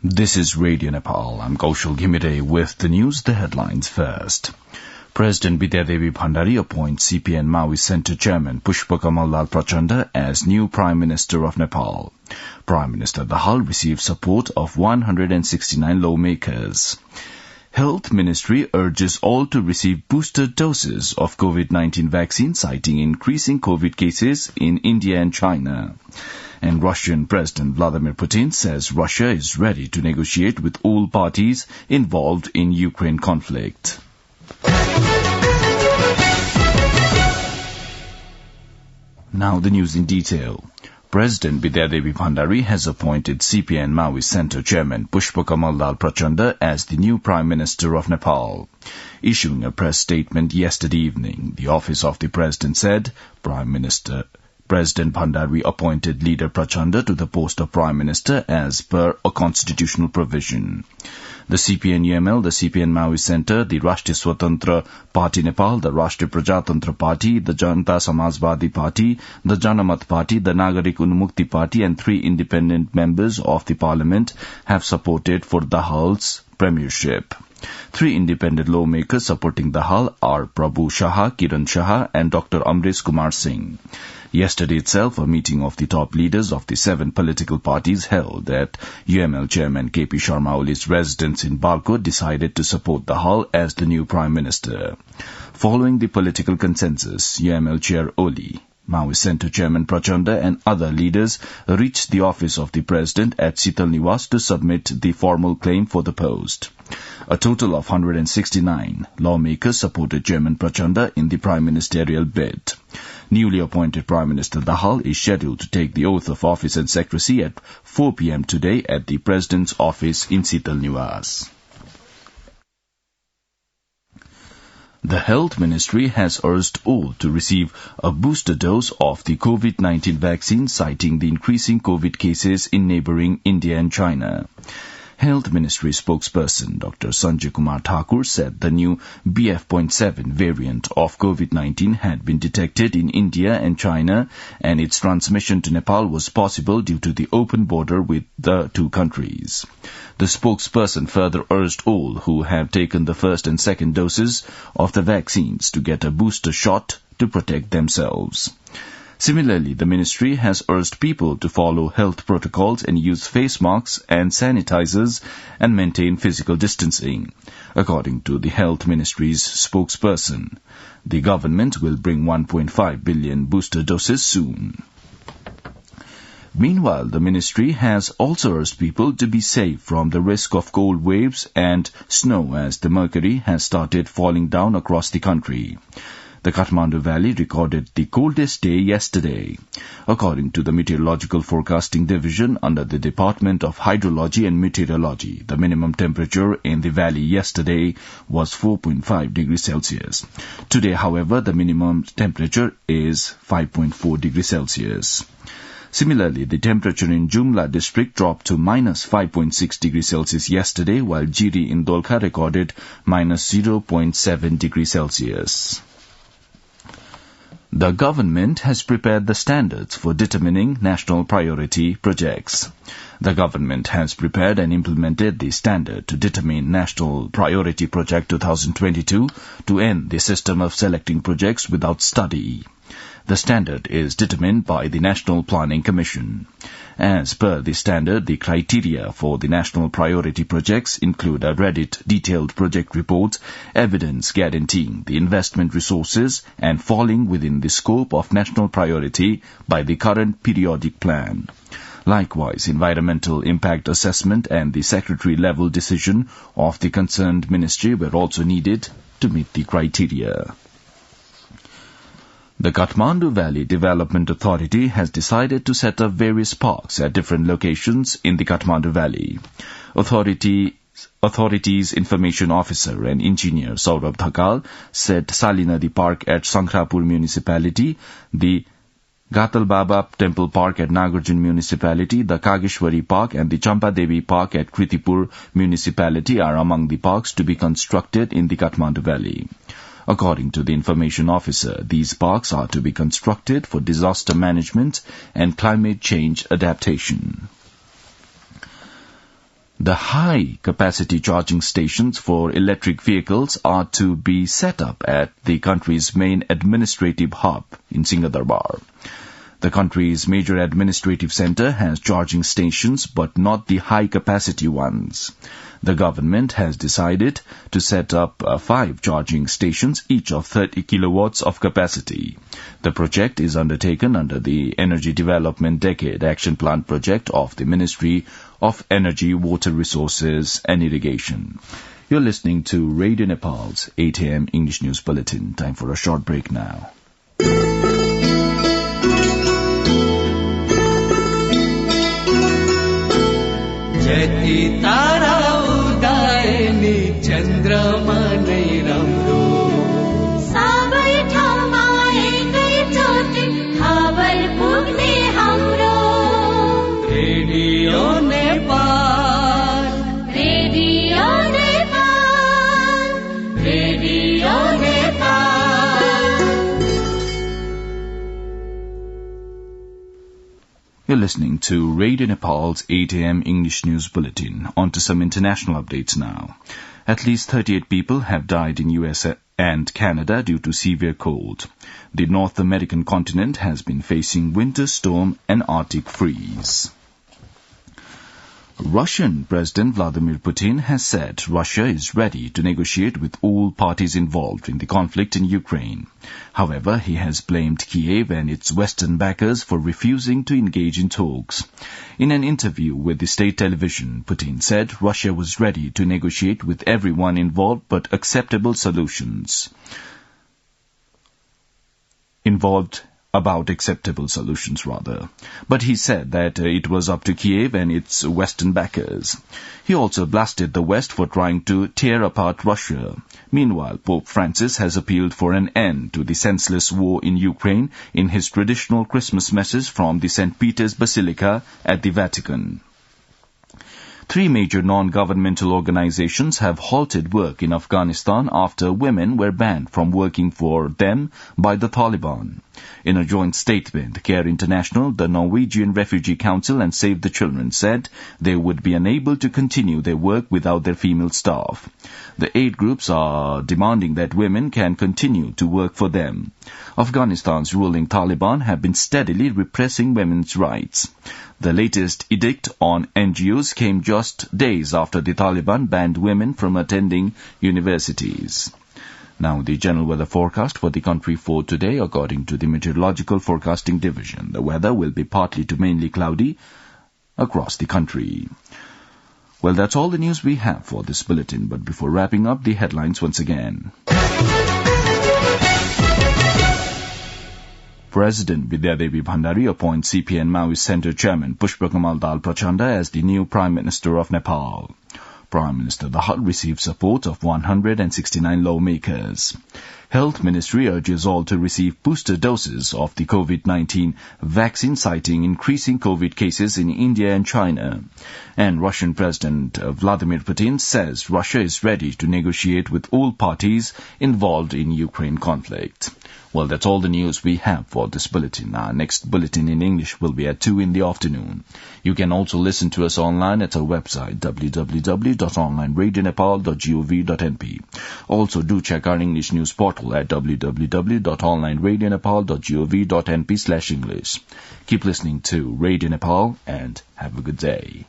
This is Radio Nepal. I'm Kaushal Ghimire with the news, the headlines first. President Bidyadevi Bhandari appoints CPN Maoist Center Chairman Pushpakamal Lal Prachanda as new Prime Minister of Nepal. Prime Minister Dahal received support of 169 lawmakers. Health Ministry urges all to receive booster doses of COVID-19 vaccine, citing increasing COVID cases in India and China. And Russian President Vladimir Putin says Russia is ready to negotiate with all parties involved in Ukraine conflict. Now the news in detail. President Bidyadevi Bhandari has appointed CPN Maoist Center Chairman Pushpakamal Lal Prachanda as the new Prime Minister of Nepal. Issuing a press statement yesterday evening, the Office of the President said President Bhandari appointed leader Prachanda to the post of Prime Minister as per a constitutional provision. The CPN-UML, the CPN Maoist Center, the Rashtriya Swatantra Party Nepal, the Rashtriya Prajatantra Party, the Janata Samajwadi Party, the Janamat Party, the Nagarik Unmukti Party and 3 independent members of the parliament have supported for Dahal's premiership. 3 independent lawmakers supporting Dahal are Prabhu Shah, Kiran Shah and Dr. Amresh Kumar Singh. Yesterday itself, a meeting of the top leaders of the 7 political parties held at UML Chairman KP Sharma Oli's residence in Balkot decided to support Dahal as the new Prime Minister. Following the political consensus, UML Chair Oli, Maoist Center Chairman Prachanda and other leaders reached the office of the President at Sital Niwas to submit the formal claim for the post. A total of 169 lawmakers supported Chairman Prachanda in the prime ministerial bid. Newly appointed Prime Minister Dahal is scheduled to take the oath of office and secrecy at 4 p.m. today at the President's office in Sital Niwas. The Health Ministry has urged all to receive a booster dose of the COVID-19 vaccine, citing the increasing COVID cases in neighboring India and China. Health Ministry spokesperson Dr. Sanjay Kumar Thakur said the new BF.7 variant of COVID-19 had been detected in India and China, and its transmission to Nepal was possible due to the open border with the 2 countries. The spokesperson further urged all who have taken the first and second doses of the vaccines to get a booster shot to protect themselves. Similarly, the ministry has urged people to follow health protocols and use face masks and sanitizers and maintain physical distancing. According to the Health Ministry's spokesperson, the government will bring 1.5 billion booster doses soon. Meanwhile, the ministry has also urged people to be safe from the risk of cold waves and snow as the mercury has started falling down across the country. The Kathmandu Valley recorded the coldest day yesterday. According to the Meteorological Forecasting Division under the Department of Hydrology and Meteorology, the minimum temperature in the valley yesterday was 4.5 degrees Celsius. Today, however, the minimum temperature is 5.4 degrees Celsius. Similarly, the temperature in Jumla district dropped to minus 5.6 degrees Celsius yesterday, while Jiri in Dolkha recorded minus 0.7 degrees Celsius. The government has prepared the standards for determining national priority projects. The government has prepared and implemented the standard to determine National Priority Project 2022 to end the system of selecting projects without study. The standard is determined by the National Planning Commission. As per the standard, the criteria for the national priority projects include a detailed project report, evidence guaranteeing the investment resources and falling within the scope of national priority by the current periodic plan. Likewise, environmental impact assessment and the secretary-level decision of the concerned ministry were also needed to meet the criteria. The Kathmandu Valley Development Authority has decided to set up various parks at different locations in the Kathmandu Valley. Authorities Information Officer and Engineer Saurabh Thakal said Salinadi Park at Sankrapur Municipality, the Gatal Baba Temple Park at Nagarjun Municipality, the Kageshwari Park and the Champadevi Park at Kritipur Municipality are among the parks to be constructed in the Kathmandu Valley. According to the information officer, these parks are to be constructed for disaster management and climate change adaptation. The high-capacity charging stations for electric vehicles are to be set up at the country's main administrative hub in Singh Durbar. The country's major administrative centre has charging stations, but not the high-capacity ones. The government has decided to set up 5 charging stations, each of 30 kilowatts of capacity. The project is undertaken under the Energy Development Decade Action Plan project of the Ministry of Energy, Water Resources and Irrigation. You're listening to Radio Nepal's 8 a.m. English News Bulletin. Time for a short break now. जति तारा उदाएनी चन्द्रमा नै राम्रो सबै ठाउँमा एकैचोटि खबर पुग्ने हाम्रो radio Nepal radio Nepal radio Nepal You're listening to Radio Nepal's 8 a.m. English News Bulletin. On to some international updates now. At least 38 people have died in US and Canada due to severe cold. The North American continent has been facing winter storm and Arctic freeze. Russian President Vladimir Putin has said Russia is ready to negotiate with all parties involved in the conflict in Ukraine. However, he has blamed Kiev and its Western backers for refusing to engage in talks. In an interview with the state television, Putin said Russia was ready to negotiate with everyone involved but acceptable solutions. But he said that it was up to Kiev and its Western backers. He also blasted the West for trying to tear apart Russia. Meanwhile, Pope Francis has appealed for an end to the senseless war in Ukraine in his traditional Christmas message from the St. Peter's Basilica at the Vatican. 3 major non-governmental organizations have halted work in Afghanistan after women were banned from working for them by the Taliban. In a joint statement, Care International, the Norwegian Refugee Council and Save the Children said they would be unable to continue their work without their female staff. The 8 groups are demanding that women can continue to work for them. Afghanistan's ruling Taliban have been steadily repressing women's rights. The latest edict on NGOs came just days after the Taliban banned women from attending universities. Now, the general weather forecast for the country for today, according to the Meteorological Forecasting Division. The weather will be partly to mainly cloudy across the country. Well, that's all the news we have for this bulletin, but before wrapping up, the headlines once again. President Vidyadevi Bhandari appoints CPN Maoist Centre Chairman Pushpakamal Dal Prachanda as the new Prime Minister of Nepal. Prime Minister Dahal received support of 169 lawmakers. Health Ministry urges all to receive booster doses of the COVID-19 vaccine, citing increasing COVID cases in India and China. And Russian President Vladimir Putin says Russia is ready to negotiate with all parties involved in Ukraine conflict. Well, that's all the news we have for this bulletin. Our next bulletin in English will be at 2 in the afternoon. You can also listen to us online at our website, www.onlineradionepal.gov.np. Also, do check our English news portal at www.onlineradionepal.gov.np/English. Keep listening to Radio Nepal and have a good day.